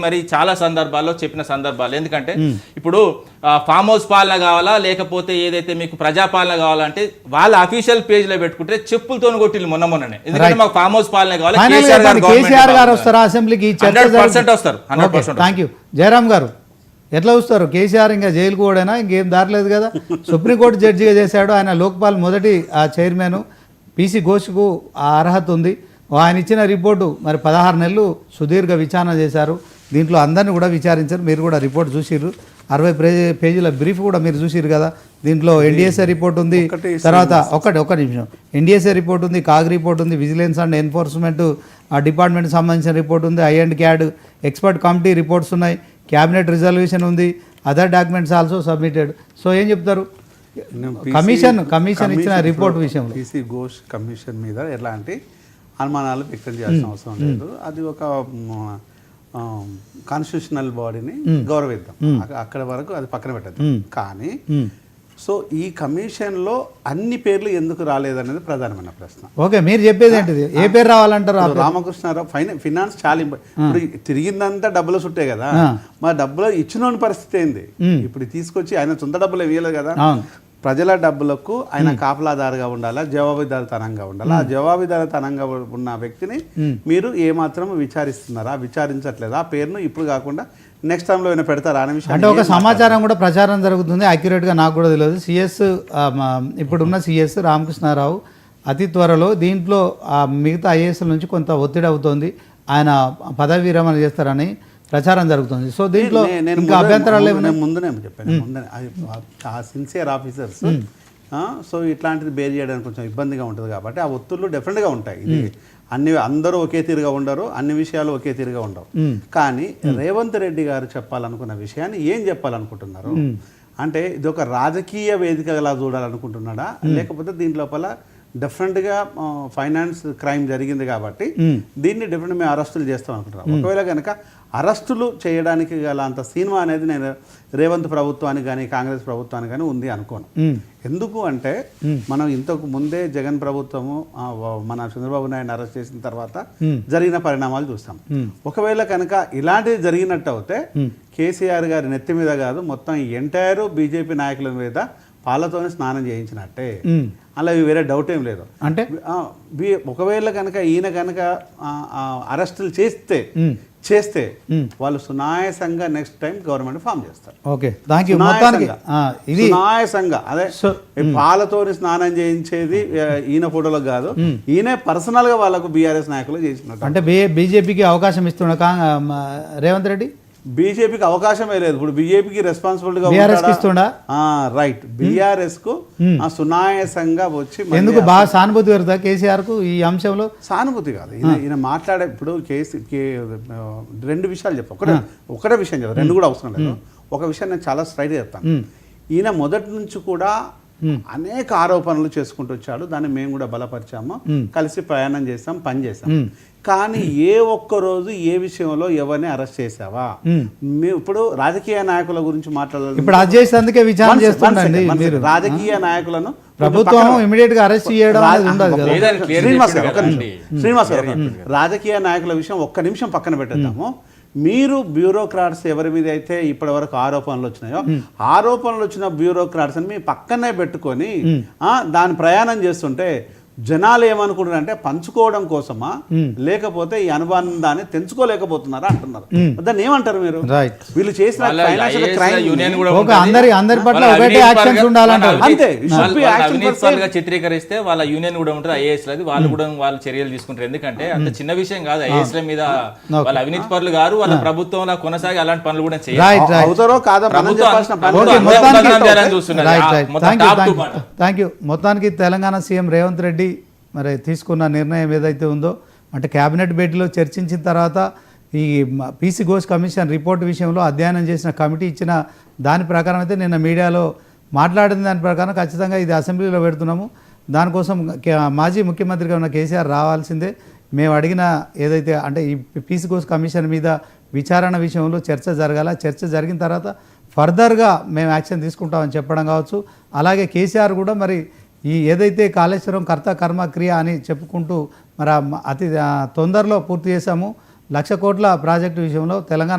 మరి చాలా సందర్భాల్లో చెప్పిన సందర్భాలు. ఎందుకంటే ఇప్పుడు ఫామ్ హౌస్ పాలన కావాలా లేకపోతే ఏదైతే మీకు ప్రజాపాలన కావాలంటే వాళ్ళ అఫీషియల్ పేజ్ లో పెట్టుకుంటే చెప్పులతో కొట్టిల్లు మొన్ననే. ఎందుకంటే మాకు ఫామ్ హౌస్ పాలన కావాలి. కేసీఆర్ గారు వస్తారా అసెంబ్లీకి? 100% వస్తారు. 100%. Thank you. జయరామ్ గారు ఎట్లా చూస్తారు? కేసీఆర్ ఇంకా జైలుకు కూడా ఇంకేం దారలేదు కదా. సుప్రీంకోర్టు జడ్జిగా చేశాడు ఆయన. లోక్పాల్ మొదటి చైర్మన్. పీసీ ఘోష్కు ఆ అర్హత ఉంది. ఆయన ఇచ్చిన రిపోర్టు మరి 16 నెలలు సుదీర్ఘ విచారణ చేశారు. దీంట్లో అందరినీ కూడా విచారించారు. మీరు కూడా రిపోర్ట్ చూసిర్రు. 60 పేజీల బ్రీఫ్ కూడా మీరు చూసిర్రు కదా. దీంట్లో ఎన్డీఎస్ఏ రిపోర్ట్ ఉంది, తర్వాత ఒక్క నిమిషం, ఎన్డీఎస్ఏ రిపోర్ట్ ఉంది, కాగ్ రిపోర్ట్ ఉంది, విజిలెన్స్ అండ్ ఎన్ఫోర్స్మెంట్ ఆ డిపార్ట్మెంట్కి సంబంధించిన రిపోర్ట్ ఉంది, ఐ&CAD ఎక్స్పర్ట్ కమిటీ రిపోర్ట్స్ ఉన్నాయి, క్యాబినెట్ రిజల్యూషన్ ఉంది, other documents also submitted. So ఏం చెప్తారు కమిషన్ ఇచ్చిన రిపోర్ట్ విషయంలో? పీసీ ఘోష్ కమిషన్ మీద ఎలాంటి అనుమానాలు వ్యక్తం చేయాల్సిన అవసరం లేదు. అది ఒక కాన్స్టిట్యూషనల్ బాడీని గౌరవిద్దాం, అక్కడ వరకు అది పక్కన పెట్టద్దు. కానీ సో ఈ కమిషన్లో అన్ని పేర్లు ఎందుకు రాలేదనేది ప్రధానమైన ప్రశ్న. ఓకే, మీరు చెప్పేది ఏంటిది? ఏ పేరు రావాలంటారు? రామకృష్ణారావు ఫినాన్స్ చాలా ఇప్పుడు తిరిగిందంతా డబ్బులు చుట్టే కదా, మరి డబ్బులు ఇచ్చిన పరిస్థితి ఏంది? ఇప్పుడు తీసుకొచ్చి ఆయన సొంత డబ్బులు ఇవ్వలేదు కదా. ప్రజల డబ్బులకు ఆయన కాపలాదారుగా ఉండాలా, జవాబుదారితనంగా ఉండాలా. ఆ జవాబుదారితనంగా ఉన్న వ్యక్తిని మీరు ఏమాత్రం విచారిస్తున్నారా? విచారించట్లేదా? ఆ పేరును ఇప్పుడు కాకుండా నెక్స్ట్ టైంలో ఏమైనా పెడతారా అనే విషయం అంటే ఒక సమాచారం కూడా ప్రచారం జరుగుతుంది. యాక్యురేట్గా నాకు కూడా తెలియదు. సిఎస్ ఇప్పుడున్న సిఎస్ రామకృష్ణారావు అతి త్వరలో దీంట్లో మిగతా ఐఏఎస్ల నుంచి కొంత ఒత్తిడి అవుతోంది, ఆయన పదవి విరమణ చేస్తారని ప్రచారం జరుగుతుంది. సో దీంట్లో ఇంకా అభ్యంతరాలు ముందునే చెప్పాను. ఆ సిన్సియర్ ఆఫీసర్స్ సో ఇట్లాంటిది బేర్ చేయడానికి కొంచెం ఇబ్బందిగా ఉంటుంది కాబట్టి ఆ ఒత్తుళ్ళు డెఫినెట్గా ఉంటాయి. ఇది అందరూ ఒకే తీరుగా ఉండరు, అన్ని విషయాలు ఒకే తీరుగా ఉండవు. కానీ రేవంత్ రెడ్డి గారు చెప్పాలనుకున్న విషయాన్ని ఏం చెప్పాలనుకుంటున్నారు అంటే ఇది ఒక రాజకీయ వేదికలా చూడాలనుకుంటున్నాడా, లేకపోతే దీని లోపల డెఫినెట్గా ఫైనాన్స్ క్రైమ్ జరిగింది కాబట్టి దీన్ని డెఫినెట్ మేము అరెస్టులు చేస్తాం అనుకుంటున్నాం. ఒకవేళ కనుక అరెస్టులు చేయడానికి గల అంత సినిమా అనేది నేను రేవంత్ ప్రభుత్వానికి కానీ కాంగ్రెస్ ప్రభుత్వానికి కానీ ఉంది అనుకోను. ఎందుకు అంటే మనం ఇంతకు ముందే జగన్ ప్రభుత్వము మన చంద్రబాబు నాయుడు అరెస్ట్ చేసిన తర్వాత జరిగిన పరిణామాలు చూస్తాం. ఒకవేళ కనుక ఇలాంటిది జరిగినట్టు అయితే కేసీఆర్ గారి నెత్తి మీద కాదు, మొత్తం ఎంటైర్ బీజేపీ నాయకుల మీద పాలతోనే స్నానం చేయించినట్టే. అలా వేరే డౌట్ ఏం లేదు. అంటే ఒకవేళ కనుక ఈయన కనుక అరెస్టులు చేస్తే వాళ్ళు సునాయాసంగా నెక్స్ట్ టైం గవర్నమెంట్ ఫామ్ చేస్తారు. Okay, thank you. సునాయాసంగా అదే పాలతోని స్నానం చేయించేది ఈయన ఫోటోలో కాదు, ఈయన పర్సనల్ గా వాళ్ళకు బీఆర్ఎస్ నాయకులు చేసినట్టు. అంటే బీజేపీకి అవకాశం ఇస్తున్న రేవంత్ రెడ్డి బీజేపీకి అవకాశమే లేదు. ఇప్పుడు బీజేపీకి రెస్పాన్సిబిలిటీగా రైట్, బీఆర్ఎస్ కు సునాయాసంగా వచ్చి ఎందుకు బాగా సానుభూతి పెడతా కేసీఆర్ కు ఈ అంశంలో? సానుభూతి కాదు, ఈయన మాట్లాడే ఇప్పుడు రెండు విషయాలు చెప్పు. ఒకటే విషయం చెప్పు, రెండు కూడా అవసరం లేదు. ఒక విషయం నేను చాలా స్ట్రైట్ చెప్తాను. ఈయన మొదటి నుంచి కూడా అనేక ఆరోపణలు చేసుకుంటూ వచ్చాడు. దాన్ని మేము కూడా బలపరిచాము, కలిసి ప్రయాణం చేస్తాం, పని చేస్తాం. కానీ ఏ ఒక్క రోజు ఏ విషయంలో ఎవరిని అరెస్ట్ చేసావా? ఇప్పుడు రాజకీయ నాయకుల గురించి మాట్లాడాలి. ఇప్పుడు అది చేసేందుకే విచారణ చేస్తుండండి. రాజకీయ నాయకులను ప్రభుత్వం ఇమిడియట్ గా అరెస్ట్ చేయడం శ్రీనివాస్ రాజకీయ నాయకుల విషయం ఒక్క నిమిషం పక్కన పెట్టేద్దాము. మీరు బ్యూరోక్రాట్స్ ఎవరి మీద అయితే ఇప్పటి వరకు ఆరోపణలు వచ్చినాయో ఆరోపణలు వచ్చిన బ్యూరోక్రాట్స్ అని మీ పక్కనే పెట్టుకొని దాని ప్రయాణం చేస్తుంటే జనాలు ఏమనుకుంటున్నారు అంటే పంచుకోవడం కోసమా లేకపోతే ఈ అనుబంధాన్ని తెంచుకోలేకపోతున్నారా అంటున్నారు. దాన్ని ఏమంటారు మీరు? వీళ్ళు చేసిన చిత్రీకరిస్తే వాళ్ళ యూనియన్ కూడా ఉంటుంది, ఐఏఎస్ అది వాళ్ళు కూడా వాళ్ళు చర్యలు తీసుకుంటారు. ఎందుకంటే అంత చిన్న విషయం కాదు, ఐఏఎస్ ల మీద వాళ్ళ అవినీతి పరులు గారు వాళ్ళ ప్రభుత్వంలో కొనసాగి అలాంటి పనులు కూడా చేయాలి. మొత్తానికి తెలంగాణ సీఎం రేవంత్ రెడ్డి మరి తీసుకున్న నిర్ణయం ఏదైతే ఉందో అంటే క్యాబినెట్ భేటీలో చర్చించిన తర్వాత ఈ పీసీ ఘోష్ కమిషన్ రిపోర్ట్ విషయంలో అధ్యయనం చేసిన కమిటీ ఇచ్చిన దాని ప్రకారం అయితే నిన్న మీడియాలో మాట్లాడిన దాని ప్రకారం ఖచ్చితంగా ఇది అసెంబ్లీలో పెడుతున్నాము. దానికోసం మాజీ ముఖ్యమంత్రిగా ఉన్న కేసీఆర్ రావాల్సిందే. మేము అడిగిన ఏదైతే అంటే ఈ పీసీ ఘోష్ కమిషన్ మీద విచారణ విషయంలో చర్చ జరగాల, చర్చ జరిగిన తర్వాత ఫర్దర్గా మేము యాక్షన్ తీసుకుంటామని చెప్పడం కావచ్చు. అలాగే కేసీఆర్ కూడా మరి ఈ ఏదైతే కాళేశ్వరం కర్త కర్మ క్రియ అని చెప్పుకుంటూ మరి అతి తొందరలో పూర్తి చేశాము, 1,00,00,000 కోట్ల ప్రాజెక్టు విషయంలో తెలంగాణ